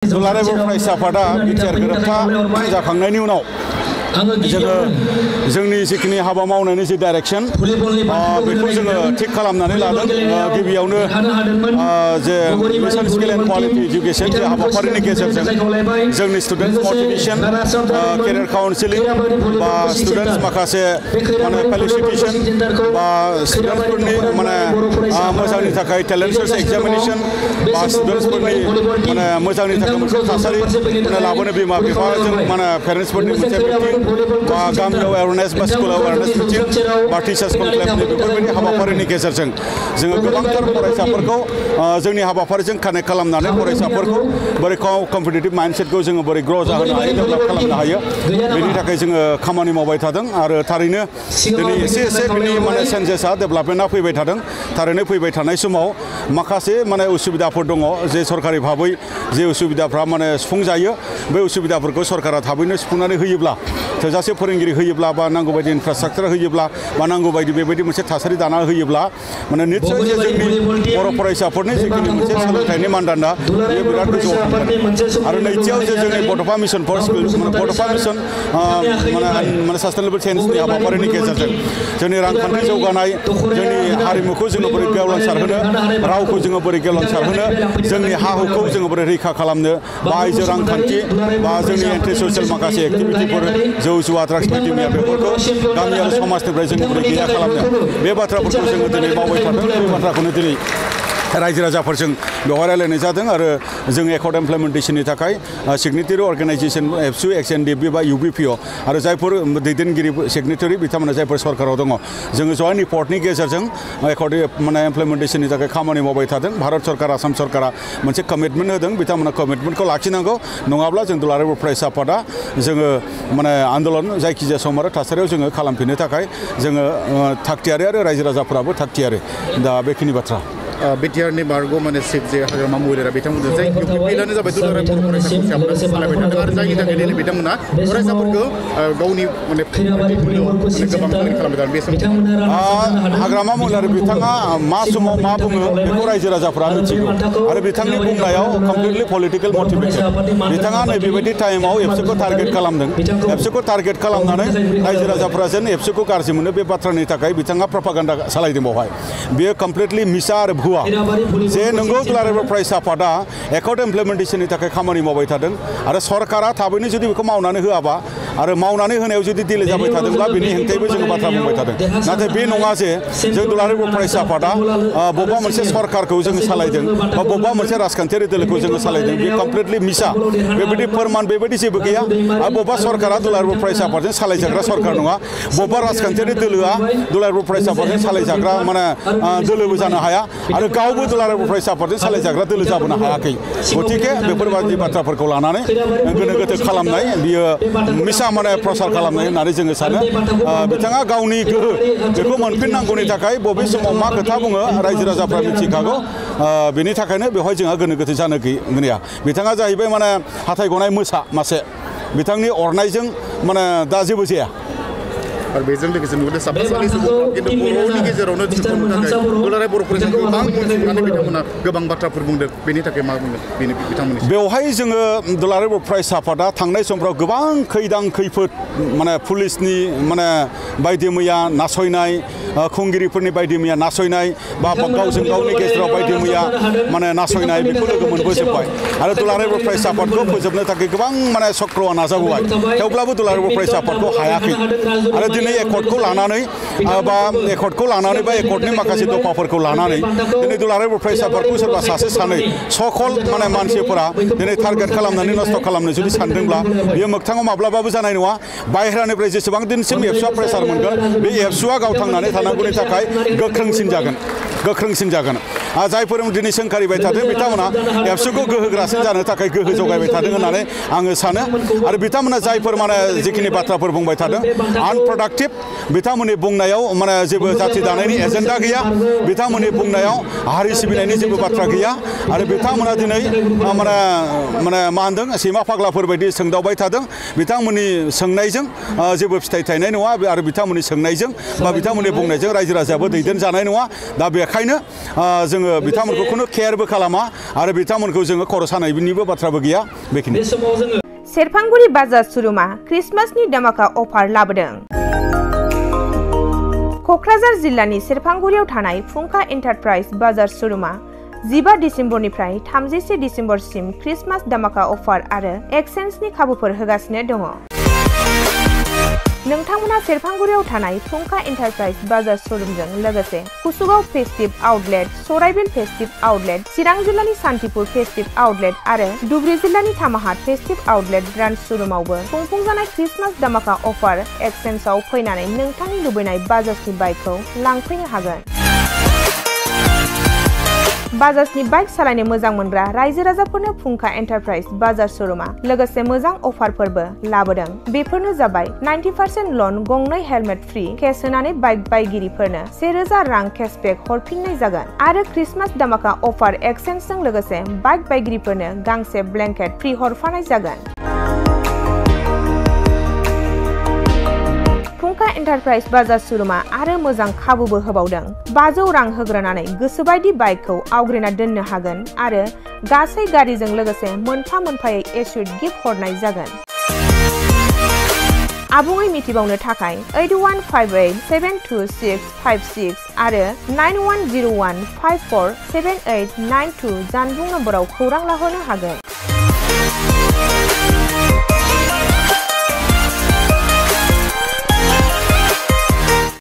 दुलाराय बर' फरायसा आफादा बिटिआर गोरोबथा जाखांनायनि उनाव जोंनि जिखिनि हाबा मावनायनि जि डाइरेक्शन बेखौ जोङो थिक खालामनानै लादों। गिबियावनो जे mission skill and quality education जे हाबाफारिनि गेजेरजों जोंनि स्टुडेन्ट्स मोटिवेशन केरियर काउन्सिलिं बा स्टुडेन्ट्स माखासे माने फेलिसिटेशन बा स्टुडेन्ट्सफोरनि माने मोजांनि थाखाय टेलेन्ट सर्च एग्जामिनेशन बा स्टुडेन्ट्सफोरनि माने मोजांनि थाखाय मोनसे थासारि लाबोनो बिमा बिफाजों माने पेरेन्ट्सफोरनि मोनसे मिटिं बा गामियाव एवारनेस बा स्कुलाव एवारनेस मिटिं बा टिचार्स कनक्लेभनि बेफोरबायदि हाबाफारिनि गेजेरजों जोङो गोबांथार फरायसाफोरखौ जोंनि हाबाफारिजों कानेक्ट खालामनानै फरायसाफोरखौ बोरै कम्पिटिटिभ माइन्डसेटखौ जोङो बोरै ग्र' जाहोनो हायो डेभेलप खालामनो हायो बेनि थाखाय जोङो खामानि मावबाय थादों। आरो थारैनो दिनै एसे बिनि माने चेन्जेसआ डेभेलपमेन्टआ फैबाय थादों। थारैनो फैबाय थानाय समाव माखासे माने उसुबिदाफोर दङ जे सरकारि भाबै जे उसुबिदाफ्रा माने सुफुंजायो बे उसुबिदाफोरखौ सरकारा थाबैनो सुफुंनानै होयोब्ला थोजासे फोरोंगिरि होयोब्ला बा नांगौ बायदि इनफ्रास्ट्राक्चार होयोब्ला बा नांगौ बायदि बेबायदि मोनसे थासारि दाना होयोब्ला माने निश्चय जे जोंनि बर' फरायसाफोरनि जिखिनि मोनसे सोलोंथाइनि मानदान्दा बेयो बिराद गोजौआव थांगोन। आरो नैथियाव जे जोंनि बड'फा मिशन फर स्किल बड'फा मिशन माने सास्टेनेबल चेन्जनि हाबाफारिनि गेजेरजों जोंनि रांखान्थि जौगानाय जोंनि हारिमुखौ जोङो बोरै गेवलांसारहोनो रावखौ जोङो बोरै गेवलांसारहोनो जोंनि हा हुखौ जोङो बोरै रैखा खालामनो बा आइजो रांखान्थि बा जोंनि एन्टि ससियेल माखासे एक्टिभिटिफोर जौ जुवा ड्राग्स बायदिमैया बेफोरखौ गामियारि समाजनिफ्राय जों बोरै गैया खालामनो बे बाथ्राफोरखौ जोङो दिनै मावबाय थादों। बे बाथ्राखौनो दिनै रायजो राजाफोरजों बेवहाय रायलायनाय जादों। आरो जों एकर्ड इमप्लिमेन्टेशननि थाखाय सिगनेटारि अर्गेनाइजेशन एबसु XNDP बा UBPO आरो जायफोर दैदेनगिरि सिगनेटारि बिथांमोना जायफोर सरकाराव दङ जोङो जयेन्ट रिपर्टनि गेजेरजों एकर्ड माने इमप्लिमेन्टेशननि थाखाय खामानि मावबाय थादों। भारत सरकार आसाम सरकारा मोनसे कमिटमेन्ट होदों बिथांमोना कमिटमेन्टखौ लाखिनांगौ नङाब्ला जों दुलाराय बर' फरायसा आफादा जोङो माने आन्दलन जायखिजाया सम आरो थासारियाव जोङो खालामफिननो थाखाय जोङो थागथियारि आरो रायजो राजाफोराबो थागथियारि। दा बेखिनि बाथ्रा बिटिआरनि बारग' माने चिफ जे हाग्रामा महिलारा बिथांमोनजों जाय बिलानो जाबाय दुलाराय बर' फरायसाफोरा सालायबाय थादों आरो जायनि थाखाय दिनै बिथांमोना फरायसाफोरखौ गावनि माने गोबां खामानि खालामबाय थादों। बे समाव हाग्रामा महिलारि बिथाङा मा समाव मा बुङो बेखौ रायजो राजाफोरा मिथिगौ आरो बिथांनि बुंनायाव कमप्लिटलि पलिटिकेल मटिभेटेड। बिथाङा नैबेबायदि टाइमाव एबसुखौ टारगेट खालामदों। एबसुखौ टारगेट खालामनानै रायजो राजाफोरा जेन एबसुखौ गाज्रि मोनो बे बाथ्रानि थाखाय बिथाङा प्रपागान्डा सालायदों। बेवहाय बेयो कमप्लिटलि मिसा आरो जे नंगौ दुलाराय बर' फरायसा आफादा एकर्ड इमप्लिमेन्टेशननि थाखाय खामानि मावबाय थादों आरो सरकारा थाबैनो जुदि बेखौ मावनानै होआबा आरो मावनानै होनायाव जुदि दिले जाबाय थादोंब्ला बिनि हेंथायैबो जोङो बाथ्रा बुंबाय थादों। नाथाय बे नङा जे जों दुलाराय बर' फरायसा आफादा बबेबा मोनसे सरकारखौ जोङो सालायदों बा बबेबा मोनसे राजखान्थियारि दोलोखौ जोङो सालायदों बे कमप्लिटलि मिसा। बेबायदि फोरमान बेबायदि जेबो गैया। आरो बबेबा सरकारा दुलाराय बर' फरायसा आफादजों सालायजाग्रा सरकार नङा। बबेबा राजखान्थियारि दोलोआ दुलाराय बर' फरायसा आफादजों सालायजाग्रा माने दोलोबो जानो हाया आरो गावबो दुलाराय बर' फरायसा आफादजों सालायजाग्रा दोलो जाबोनो हायाखै। गतिके बेफोरबायदि बाथ्राफोरखौ लानानै गोनो गोथो खालामनाय बियो मिसा माने प्रसार खालामनाय होननानै जोङो सानो। बिथाङा गावनि गोहो बेखौ मोनफिननांगौनि थाखाय बबे समाव मा खोथा बुङो रायजो राजाफ्रा मिथिखागौ। बेनि थाखायनो बेवहाय जोंहा गोनो गोथो जानो गैया। बिथाङा जाहैबाय माने हाथाय गनाय मोसा मासे। बिथांनि अरनायजों माने दा जेबो जाया। आरो बेजों लोगोसे नुदों साफा सानै सुबुंफोरा खिन्थु बर'नि गेजेरावनो दिन्थिनो थाखाय दुलाराय बर' फरायसाखौ गोबां बुंथिनानै बिथांमोना गोबां बाथ्राफोर बुंदों। बेनि थाखाय मा बुंदों बेनि बिथांमोननि बेवहाय जोङो दुलाराय बर' फरायसा आफादा थांनाय समफ्राव गोबां खैदां खैफोद माने पुलिसनि माने बायदि मैया नासयनाय खुंगिरिफोरनि बायदि मैया नासयनाय बा गावजों गावनि गेजेराव बायदि मैया माने नासयनाय बेखौ लोगो मोनबोजोब्बाय। आरो दुलाराय बर' फरायसा आफादखौ फोजोबनो थाखाय गोबां माने चक्रआ नाजाबोबाय थेवब्लाबो दुलाराय बर' फरायसा आफादखौ हायाखै। आरो दिनै एकर्डखौ लानानै बा एकर्डनि माखासे दफाफोरखौ लानानै दिनै दुलाराय बर' फरायसा आफादखौ सोरबा सासे सानै सकल माने मानसिफोरा दिनै टारगेट खालामनानै नस्थ' खालामनो जुदि सानदोंब्ला बियो मोगथाङाव माब्लाबाबो जानाय नङा। बाहेरानिफ्राय जेसेबां दिनसिम एबसुआ प्रेसार मोनगोन बे एबसुआ गावथांनानै थानांगौनि थाखाय गोख्रोंसिन जागोन। जायफोर दिनै सोंखारिबाय थादों बिथांमोना एबसुखौ गोहोग्रासिन जानो थाखाय गोहो जगायबाय थादों होननानै आङो सानो। आरो बिथांमोना जायफोर माने जिखिनि बाथ्राफोर बुंबाय थादों आनप्रडाक्टिभ बिथांमोननि बुंनायाव माने जेबो जाथि दानायनि एजेन्डा गैया। बिथांमोननि बुंनायाव हारि सिबिनायनि जेबो बाथ्रा गैया। आरो बिथांमोना दिनै माने मा होनदों सैमा फाग्लाफोर बायदि सोंदावबाय थादों। बिथांमोननि सोंनायजों जेबो फिथाइ थायनाय नङा आरो बिथांमोननि सोंनायजों बा बिथांमोननि बुंनायजों रायजो राजायाबो दैदेनजानाय नङा। दा बेखायनो जों जोङो बिथांमोनखौ खुनु केयारबो खालामा आरो बिथांमोनखौ जोङो खर' सानायनिबो बाथ्राबो गैया बेखिनि सेरफांगुरि बाजार शोरूमा क्रिसमासनि दामाका अफार लाबोदों। क'क्राझार जिल्लानि सेरफांगुरियाव थानाय फुंखा एन्टारप्राइज बाजार शोरूमा 15 डिसेम्बरनिफ्राय 31 डिसेम्बरसिम क्रिसमास दामाका अफार आरो एक्सचेन्जनि खाबुफोर होगासिनो दङ। नोंथांमोना सेरफांगुरियाव थानाय फुंखा एन्टारप्राइज बाजार शोरूमजों लोगोसे कुसुगाव फेस्टिभ आउटलेट, सराइबिल फेस्टिभ आउटलेट, चिरां जिल्लानि सान्तिपुर फेस्टिभ आउटलेट आरो धुबरी जिल्लानि थामाहाट फेस्टिभ आउटलेट ब्रान्च शोरूमावबो खुंफुंजानाय क्रिसमास दामाका अफार एक्सचेन्जआव फैनानै नोंथांनि लुबैनाय बाजाजनि बाइकखौ लांफैनो हागोन। बाजाजनि बाइक सालायनो मोजां मोनग्रा रायजो राजाफोरनो फुंखा एन्टारप्राइज बाजार शोरूमा लोगोसे मोजां अफारफोरबो लाबोदों। बेफोरनो जाबाय 90% लन, गंनै हेलमेट फ्रि, केस होनानै बाइक बायगिरिफोरनो 1000 रां केशबेक हरफिननाय जागोन आरो क्रिसमास दामाका अफार एक्सचेन्जजों लोगोसे बाइक बायगिरिफोरनो गांसे ब्लेंकेट फ्रि हरफानाय जागोन। फुंखा एन्टारप्राइज बाजार शोरूमा आरो मोजां खाबुबो होबावदों। 500 रां होग्रोनानै गोसोबायदि बाइकखौ आवग्रिना दोननो हागोन आरो गासै गारिजों लोगोसे मोनफा-मोनफायै एसुइट गिफ्ट हरनाय जागोन। आबुङै मिथिबावनो थाखाय 8158725656 आरो 9101547892 जानबुं नम्बराव खौरां लाहरनो हागोन।